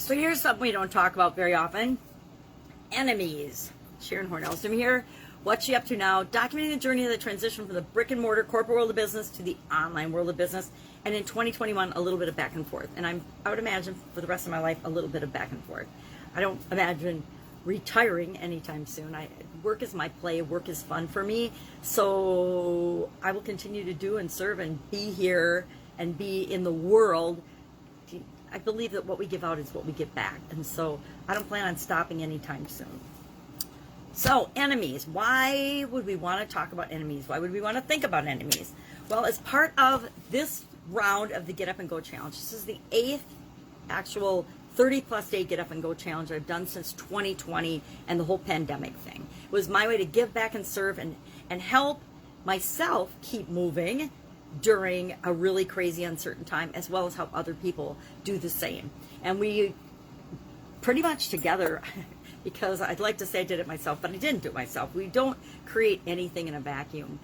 So here's something we don't talk about very often. Enemies. Sharon Horne-Ellstrom here. What's she up to now? Documenting the journey of the transition from the brick and mortar corporate world of business to the online world of business. And in 2021, a little bit of back and forth. And I would imagine for the rest of my life, a little bit of back and forth. I don't imagine retiring anytime soon. Work is my play. Work is fun for me. So I will continue to do and serve and be here and be in the world. I believe that what we give out is what we get back. And so I don't plan on stopping anytime soon. So enemies. Why would we want to talk about enemies? Why would we want to think about enemies? Well, as part of this round of the Get Up and Go Challenge, this is the 8th actual 30-plus day Get Up and Go Challenge I've done since 2020 and the whole pandemic thing. It was my way to give back and serve and help myself keep moving during a really crazy, uncertain time, as well as help other people do the same. And we pretty much together, because I'd like to say I did it myself, but I didn't do it myself. We don't create anything in a vacuum.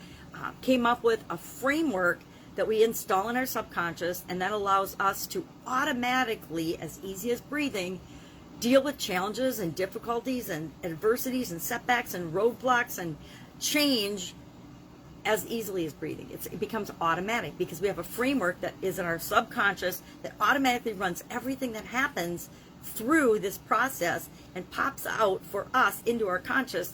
Came up with a framework that we install in our subconscious, and that allows us to automatically, as easy as breathing, deal with challenges and difficulties and adversities and setbacks and roadblocks and change as easily as breathing. It becomes automatic because we have a framework that is in our subconscious that automatically runs everything that happens through this process and pops out for us into our conscious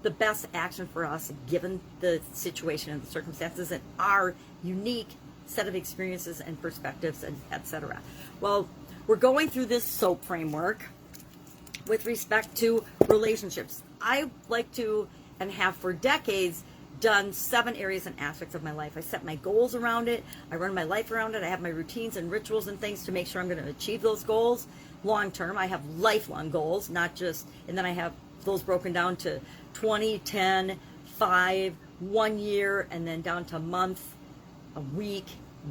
the best action for us given the situation and the circumstances and our unique set of experiences and perspectives, and etc. Well, we're going through this SOAP framework with respect to relationships. I like to, and have for decades, done 7 areas and aspects of my life. I set my goals around it. I run my life around it. I have my routines and rituals and things to make sure I'm going to achieve those goals long term. I have lifelong goals, not just, and then I have those broken down to 20, 10, 5, 1 year, and then down to month, a week,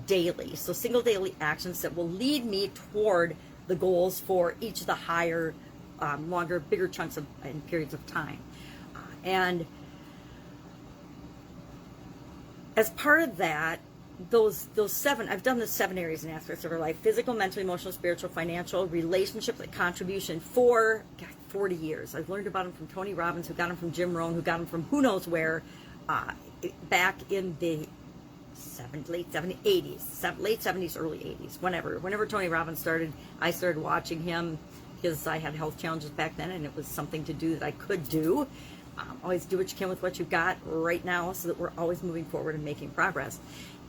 daily. So single daily actions that will lead me toward the goals for each of the higher, longer, bigger chunks of and periods of time. And as part of that, those 7, I've done the 7 areas and aspects of our life: physical, mental, emotional, spiritual, financial, relationship, and contribution for 40 years. I've learned about them from Tony Robbins, who got them from Jim Rohn, who got them from who knows where, back in the late 70s, early 80s, whenever Tony Robbins started. I started watching him because I had health challenges back then, and it was something to do that I could do. Always do what you can with what you've got right now so that we're always moving forward and making progress.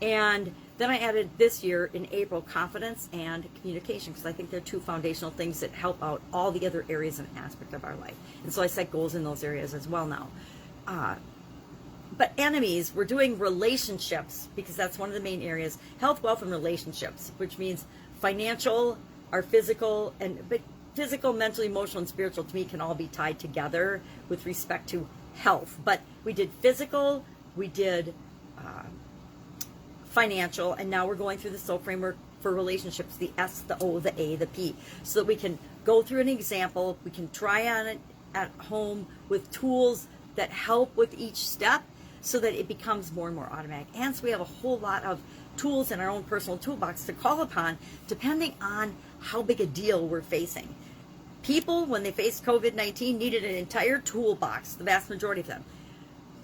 And then I added this year in April, confidence and communication, because I think they're 2 foundational things that help out all the other areas and aspects of our life. And so I set goals in those areas as well now. But enemies, we're doing relationships because that's one of the main areas. Health, wealth, and relationships, which means financial, our physical, but physical, mental, emotional, and spiritual to me can all be tied together with respect to health. But we did physical, we did financial, and now we're going through the SOAP framework for relationships, the S, the O, the A, the P, so that we can go through an example, we can try on it at home with tools that help with each step so that it becomes more and more automatic. And so we have a whole lot of tools in our own personal toolbox to call upon depending on how big a deal we're facing. People, when they faced COVID-19, needed an entire toolbox, the vast majority of them.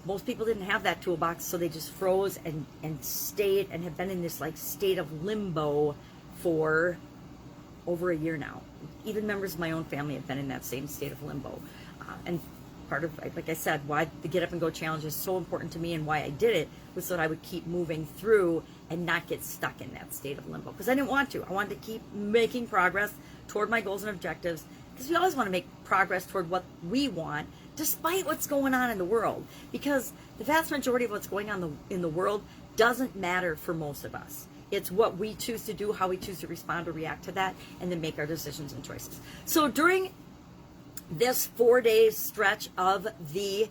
Most people didn't have that toolbox, so they just froze and stayed and have been in this state of limbo for over a year now. Even members of my own family have been in that same state of limbo. And part of, like I said, why the Get Up and Go Challenge is so important to me and why I did it was so that I would keep moving through and not get stuck in that state of limbo. Because I didn't want to. I wanted to keep making progress toward my goals and objectives, because we always want to make progress toward what we want, despite what's going on in the world. Because the vast majority of what's going on in the world doesn't matter for most of us. It's what we choose to do, how we choose to respond or react to that, and then make our decisions and choices. So during this 4-day stretch of the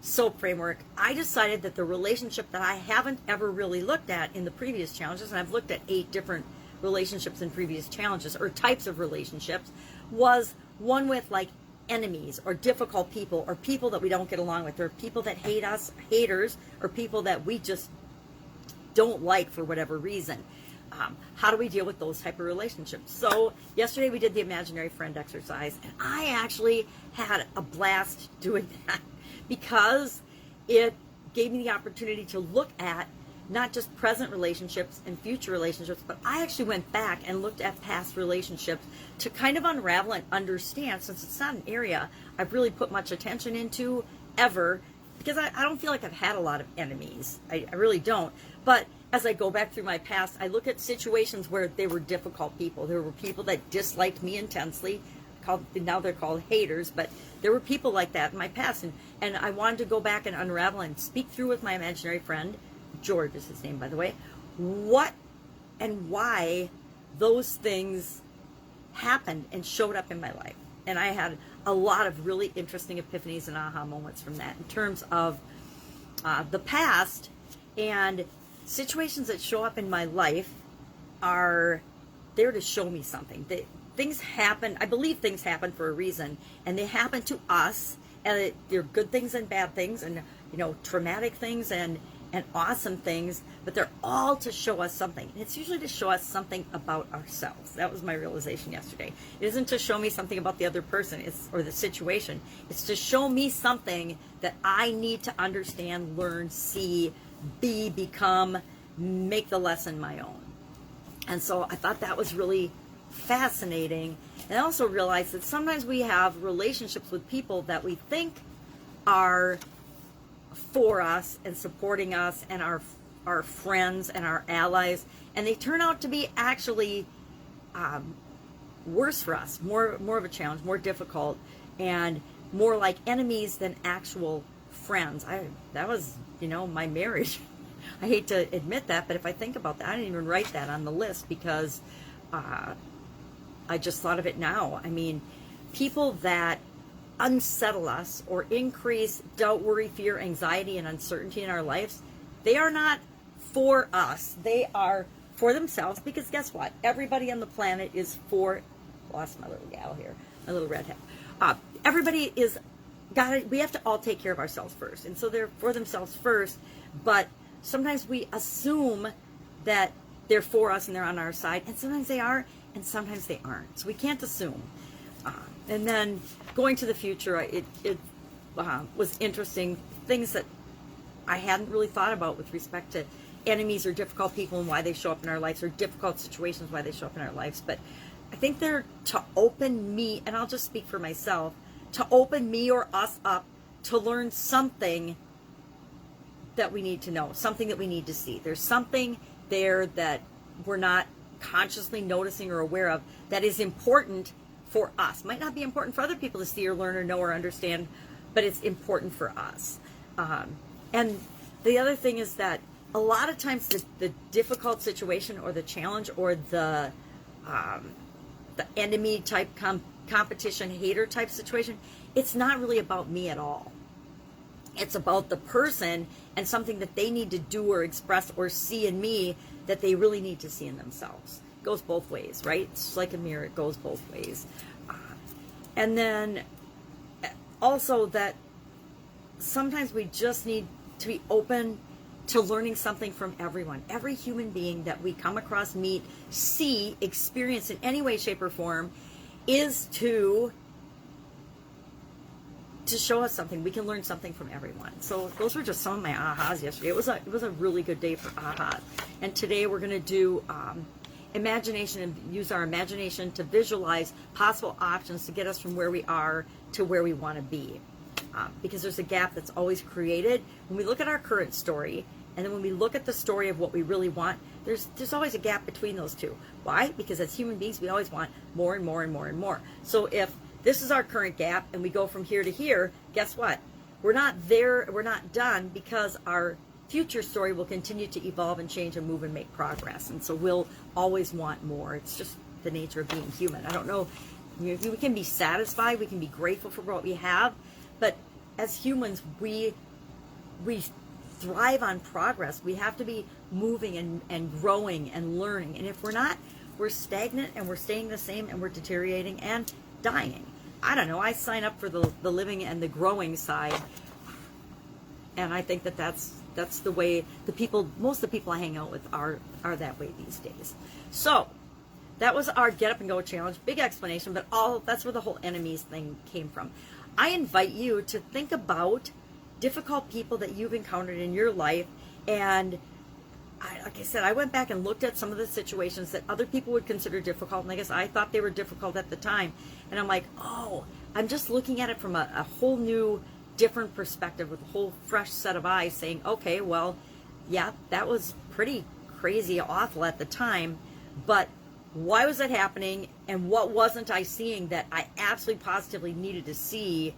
SOAP framework, I decided that the relationship that I haven't ever really looked at in the previous challenges, and I've looked at 8 different relationships in previous challenges, or types of relationships, was one with enemies or difficult people or people that we don't get along with, or people that hate us, haters, or people that we just don't like for whatever reason. how do we deal with those type of relationships? So yesterday we did the imaginary friend exercise, and I actually had a blast doing that because it gave me the opportunity to look at not just present relationships and future relationships, but I actually went back and looked at past relationships to kind of unravel and understand, since it's not an area I've really put much attention into ever, because I don't feel like I've had a lot of enemies. I really don't. But as I go back through my past, I look at situations where they were difficult people. There were people that disliked me intensely. Now they're called haters, but there were people like that in my past. And I wanted to go back and unravel and speak through with my imaginary friend, George is his name, by the way, what and why those things happened and showed up in my life. And I had a lot of really interesting epiphanies and aha moments from that in terms of the past. And situations that show up in my life are there to show me something. Things happen, I believe things happen for a reason, and they happen to us, and they're good things and bad things, and traumatic things and awesome things, but they're all to show us something. And it's usually to show us something about ourselves. That was my realization yesterday. It isn't to show me something about the other person or the situation. It's to show me something that I need to understand, learn, see, become, make the lesson my own. And so I thought that was really fascinating. And I also realized that sometimes we have relationships with people that we think are for us and supporting us and our friends and our allies, and they turn out to be actually worse for us, more of a challenge, more difficult, and more like enemies than actual friends. That was my marriage. I hate to admit that, but if I think about that, I didn't even write that on the list because I just thought of it now. I mean, people that unsettle us or increase doubt, worry, fear, anxiety, and uncertainty in our lives, they are not for us. They are for themselves, because guess what? Everybody on the planet is for, lost my little gal here, my little redhead. Everybody is we have to all take care of ourselves first. And so they're for themselves first, but sometimes we assume that they're for us and they're on our side, and sometimes they are, and sometimes they aren't. So we can't assume. And then going to the future, it was interesting. Things that I hadn't really thought about with respect to enemies or difficult people and why they show up in our lives, or difficult situations, why they show up in our lives. But I think they're to open me, and I'll just speak for myself, to open me or us up to learn something that we need to know, something that we need to see. There's something there that we're not consciously noticing or aware of that is important for us. Might not be important for other people to see or learn or know or understand, but it's important for us. And the other thing is that a lot of times the difficult situation or the challenge or the enemy type competition, hater type situation, it's not really about me at all. It's about the person and something that they need to do or express or see in me that they really need to see in themselves. It goes both ways, right? It's like a mirror. It goes both ways. And then also that sometimes we just need to be open to learning something from everyone. Every human being that we come across, meet, see, experience in any way, shape, or form is to show us something. We can learn something from everyone. So those were just some of my ahas yesterday. It was a really good day for ahas. And today we're going to do imagination and use our imagination to visualize possible options to get us from where we are to where we want to be. Because there's a gap that's always created when we look at our current story, and then when we look at the story of what we really want, there's always a gap between those two. Why? Because as human beings, we always want more and more and more and more. So if this is our current gap and we go from here to here, guess what? We're not there, we're not done, because our future story will continue to evolve and change and move and make progress. And so we'll always want more. It's just the nature of being human. I don't know, we can be satisfied, we can be grateful for what we have, but as humans, we thrive on progress. We have to be moving and growing and learning. And if we're not, we're stagnant and we're staying the same and we're deteriorating and dying. I don't know. I sign up for the living and the growing side, and I think that's That's the way most of the people I hang out with are that way these days. So that was our Get Up and Go challenge. Big explanation, but that's where the whole enemies thing came from. I invite you to think about difficult people that you've encountered in your life. And like I said, I went back and looked at some of the situations that other people would consider difficult. And I guess I thought they were difficult at the time. And I'm like, oh, I'm just looking at it from a whole new, different perspective with a whole fresh set of eyes saying, okay, well, yeah, that was pretty crazy, awful at the time. But why was that happening? And what wasn't I seeing that I absolutely positively needed to see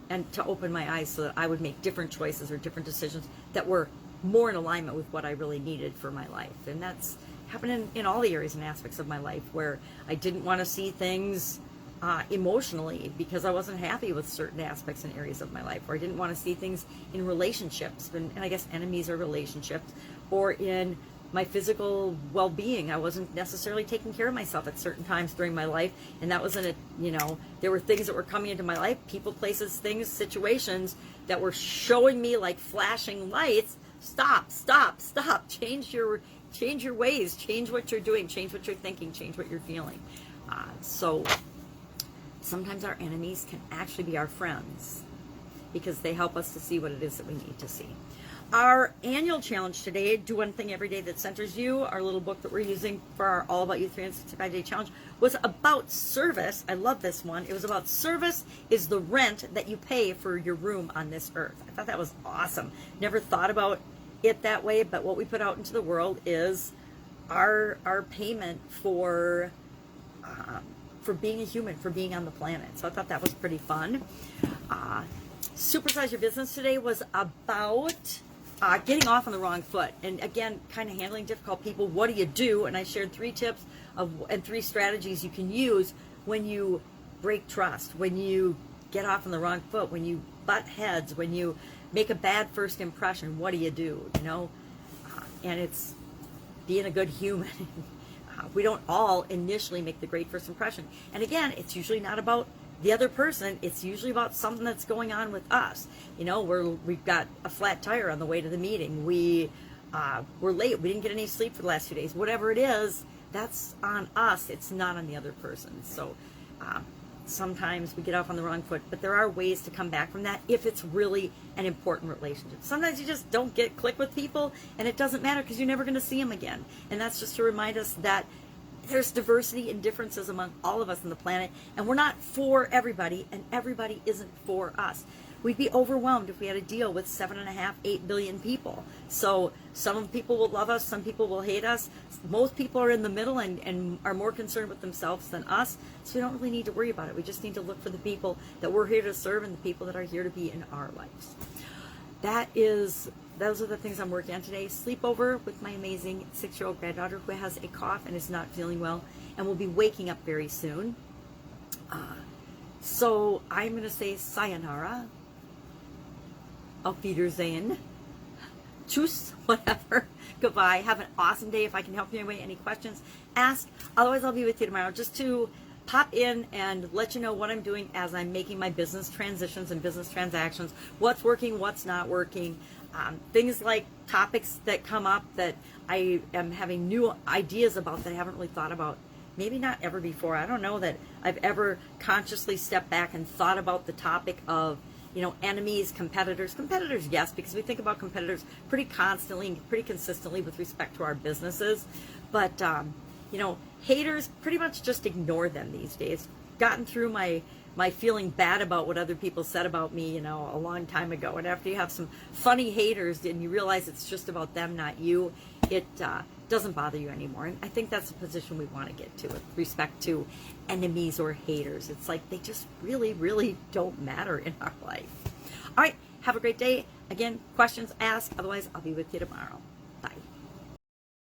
and to open my eyes so that I would make different choices or different decisions that were more in alignment with what I really needed for my life. And that's happened in all the areas and aspects of my life where I didn't want to see things emotionally because I wasn't happy with certain aspects and areas of my life, or I didn't want to see things in relationships, and I guess enemies are relationships, or in my physical well-being. I wasn't necessarily taking care of myself at certain times during my life, and that wasn't there were things that were coming into my life, people, places, things, situations that were showing me like flashing lights. Stop, change your ways, change what you're doing, change what you're thinking, change what you're feeling. So sometimes our enemies can actually be our friends because they help us to see what it is that we need to see. Our annual challenge today, do one thing every day that centers you, our little book that we're using for our All About You 365-day challenge, was about service. I love this one. It was about service is the rent that you pay for your room on this earth. I thought that was awesome. Never thought about it that way, but what we put out into the world is our payment for being a human, for being on the planet. So I thought that was pretty fun. Supersize Your Business today was about getting off on the wrong foot. And again, kind of handling difficult people. What do you do? And I shared 3 tips and 3 strategies you can use when you break trust, when you get off on the wrong foot, when you butt heads, when you make a bad first impression. What do? And it's being a good human. We don't all initially make the great first impression. And again, it's usually not about the other person. It's usually about something that's going on with us. We've got a flat tire on the way to the meeting. We're late. We didn't get any sleep for the last few days. Whatever it is, that's on us. It's not on the other person. So sometimes we get off on the wrong foot, but there are ways to come back from that if it's really an important relationship. Sometimes you just don't click with people, and it doesn't matter because you're never going to see them again. And that's just to remind us that there's diversity and differences among all of us on the planet, and we're not for everybody, and everybody isn't for us. We'd be overwhelmed if we had to deal with 7.5, 8 billion people. So some people will love us, some people will hate us. Most people are in the middle and are more concerned with themselves than us. So we don't really need to worry about it. We just need to look for the people that we're here to serve and the people that are here to be in our lives. Those are the things I'm working on today. Sleepover with my amazing 6-year-old granddaughter who has a cough and is not feeling well and will be waking up very soon. So I'm going to say sayonara, auf Wiedersehen, tschüss, whatever, goodbye. Have an awesome day. If I can help you in any way, any questions, ask. Otherwise, I'll be with you tomorrow just to pop in and let you know what I'm doing as I'm making my business transitions and business transactions, what's working, what's not working, things like topics that come up that I am having new ideas about that I haven't really thought about, maybe not ever before. I don't know that I've ever consciously stepped back and thought about the topic of, enemies, competitors. Competitors, yes, because we think about competitors pretty constantly and pretty consistently with respect to our businesses. But, haters, pretty much just ignore them these days. Gotten through my feeling bad about what other people said about me, a long time ago. And after you have some funny haters and you realize it's just about them, not you, it doesn't bother you anymore. And I think that's the position we want to get to with respect to enemies or haters. It's like they just really, really don't matter in our life. All right, have a great day. Again, questions, ask. Otherwise, I'll be with you tomorrow.